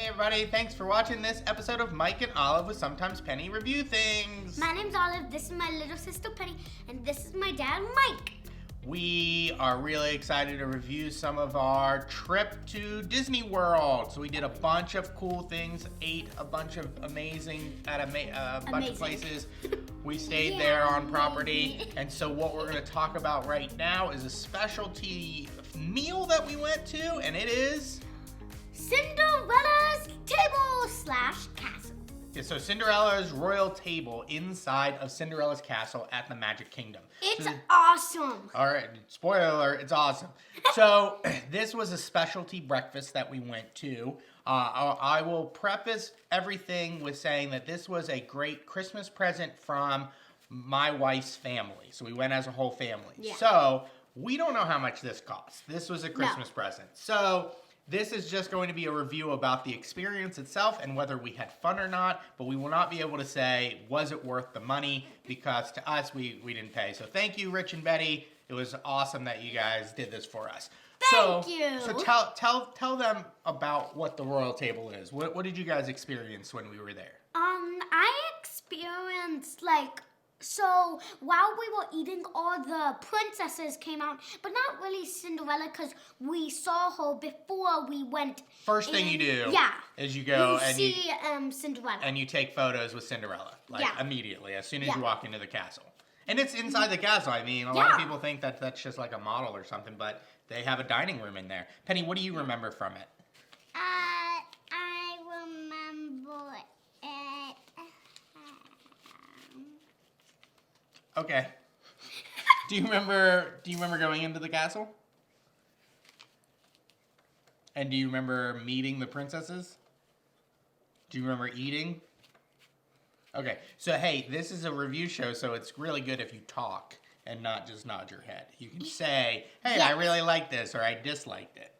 Hey everybody, thanks for watching this episode of Mike and Olive with Sometimes Penny Review Things. My name's Olive, this is my little sister Penny, and this is my dad Mike. We are really excited to review some of our trip to Disney World. So we did a bunch of cool things, ate a bunch of amazing at a bunch of places. We stayed there on property. And so what we're going to talk about right now is a specialty meal that we went to, and it is Cinderella's table/castle. Yeah, so Cinderella's royal table inside of Cinderella's castle at the Magic Kingdom. It's awesome. All right, spoiler alert, it's awesome. So this was a specialty breakfast that we went to. I will preface everything with saying that this was a great Christmas present from my wife's family. So we went as a whole family. Yeah. So we don't know how much this cost. This was a Christmas present. So this is just going to be a review about the experience itself and whether we had fun or not, but we will not be able to say, was it worth the money? Because to us, we didn't pay. So thank you, Rich and Betty. It was awesome that you guys did this for us. Thank you. So tell them about what the royal table is. What did you guys experience when we were there? I experienced so while we were eating, all the princesses came out, but not really Cinderella because we saw her before we went. First thing you do is you go and see Cinderella. And you take photos with Cinderella, immediately, as soon as you walk into the castle. And it's inside the castle. I mean, a lot of people think that that's just like a model or something, but they have a dining room in there. Penny, what do you remember from it? I remember it. Okay. Do you remember going into the castle? And do you remember meeting the princesses? Do you remember eating? Okay. So hey, this is a review show, so it's really good if you talk and not just nod your head. You can say, "Hey, I really like this," or "I disliked it."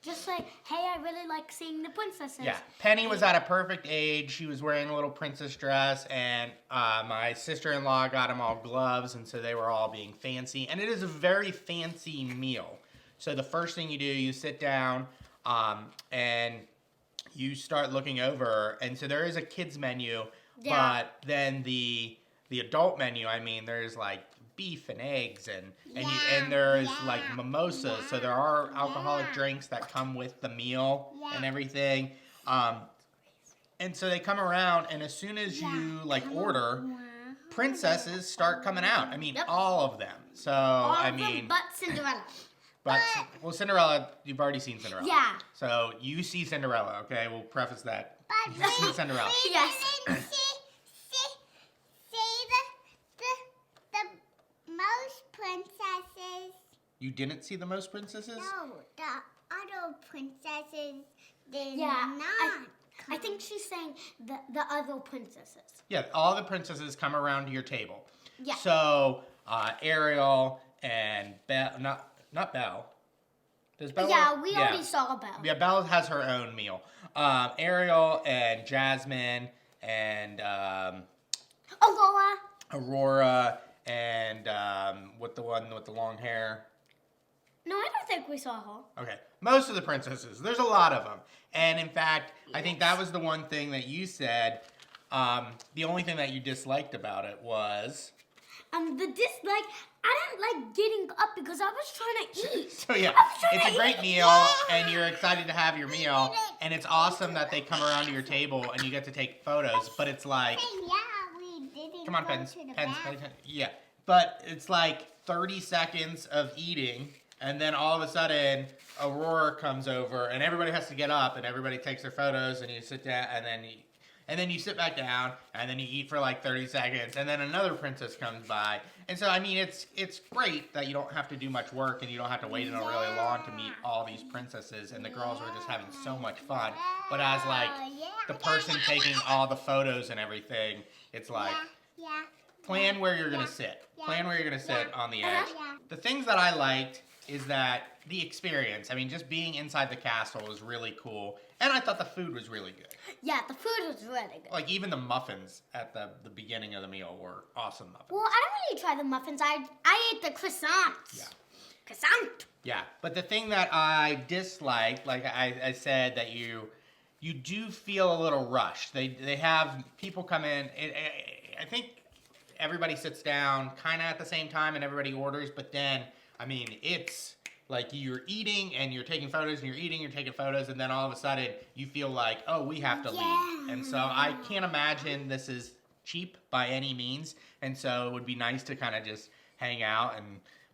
Just like, "Hey, I really like seeing the princesses." Yeah, Penny was at a perfect age. She was wearing a little princess dress, and my sister-in-law got them all gloves, and so they were all being fancy. And it is a very fancy meal. So the first thing you do, you sit down, and you start looking over. And so there is a kids menu, but then the adult menu, I mean, there's like beef and eggs and there's like mimosas, so there are alcoholic drinks that come with the meal and everything, and so they come around, and as soon as you order, princesses start coming out. I mean, all of them. So all of them but Cinderella. Well, Cinderella, you've already seen Cinderella. Yeah. So you see Cinderella, okay? We'll preface that. You see Cinderella. Yes. Princesses. You didn't see the most princesses? No, the other princesses did not. I think she's saying the other princesses. Yeah, all the princesses come around to your table. Yeah. So Ariel and Belle, not Belle. Does Belle? Yeah, we already saw Belle. Yeah, Belle has her own meal. Ariel and Jasmine and Aurora. And with the one with the long hair. No, I don't think we saw her. Okay. Most of the princesses. There's a lot of them. And in fact, I think that was the one thing that you said. The only thing that you disliked about it was... the dislike, I didn't like getting up because I was trying to eat. So yeah, it's a great meal, and you're excited to have your meal. And it's awesome that they come around to your table and you get to take photos. But it's like... Come on, pens. Yeah, but it's like 30 seconds of eating, and then all of a sudden, Aurora comes over, and everybody has to get up, and everybody takes their photos, and you sit down, and then you sit back down, and then you eat for like 30 seconds, and then another princess comes by. And so, I mean, it's great that you don't have to do much work, and you don't have to wait in a really long to meet all these princesses, and the girls were just having so much fun. But as like the person taking all the photos and everything, it's like... Plan where you're going to sit. Plan where you're going to sit on the edge. The things that I liked is that the experience, I mean, just being inside the castle was really cool. And I thought the food was really good. Yeah, the food was really good. Like, even the muffins at the beginning of the meal were awesome muffins. Well, I don't really try the muffins. I ate the croissants. Yeah. Croissant. Yeah, but the thing that I disliked, like I said, that you you do feel a little rushed. They have people come in. I think everybody sits down kind of at the same time and everybody orders, but then, I mean, it's like you're eating and you're taking photos and you're eating, you're taking photos, and then all of a sudden you feel like, oh, we have to leave. And so I can't imagine this is cheap by any means, and so it would be nice to kind of just hang out,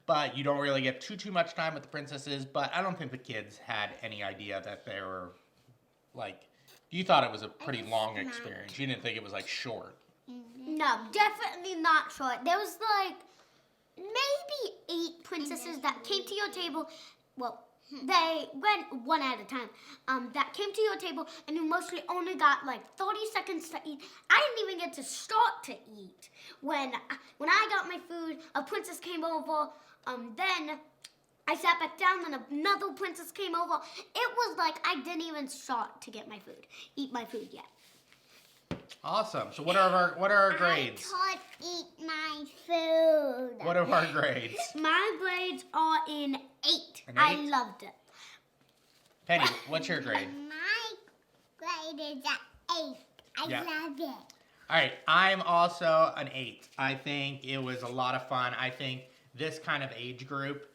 but you don't really get too much time with the princesses. But I don't think the kids had any idea that they were like, you thought it was a pretty long experience. You didn't think it was like short. No, definitely not short. There was like maybe 8 princesses that came to your table. Well, they went one at a time. That came to your table, and you mostly only got like 30 seconds to eat. I didn't even get to start to eat. When I got my food, a princess came over. Then I sat back down, and another princess came over. It was like I didn't even start to get my food, eat my food yet. Awesome. So what are our grades? I can't eat my food. What are our grades? My grades are in 8. An 8? I loved it. Penny, what's your grade? My grade is an 8. I love it. All right, I'm also an 8. I think it was a lot of fun. I think this kind of age group,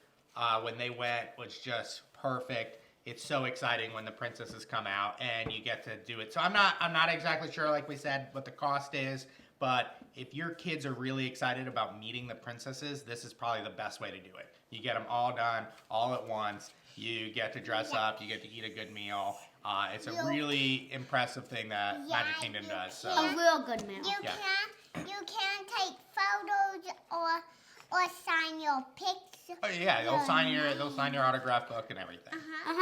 when they went, was just perfect. It's so exciting when the princesses come out and you get to do it. So I'm not exactly sure, like we said, what the cost is, but if your kids are really excited about meeting the princesses, this is probably the best way to do it. You get them all done all at once. You get to dress up. You get to eat a good meal. It's a really impressive thing that Magic Kingdom does. So. A real good meal. You can take photos or sign your pics. Oh yeah, they'll sign your autograph book and everything.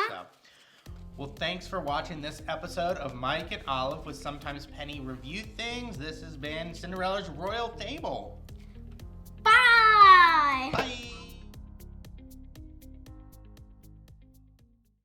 So, well, thanks for watching this episode of Mike and Olive with Sometimes Penny Review Things. This has been Cinderella's Royal Table.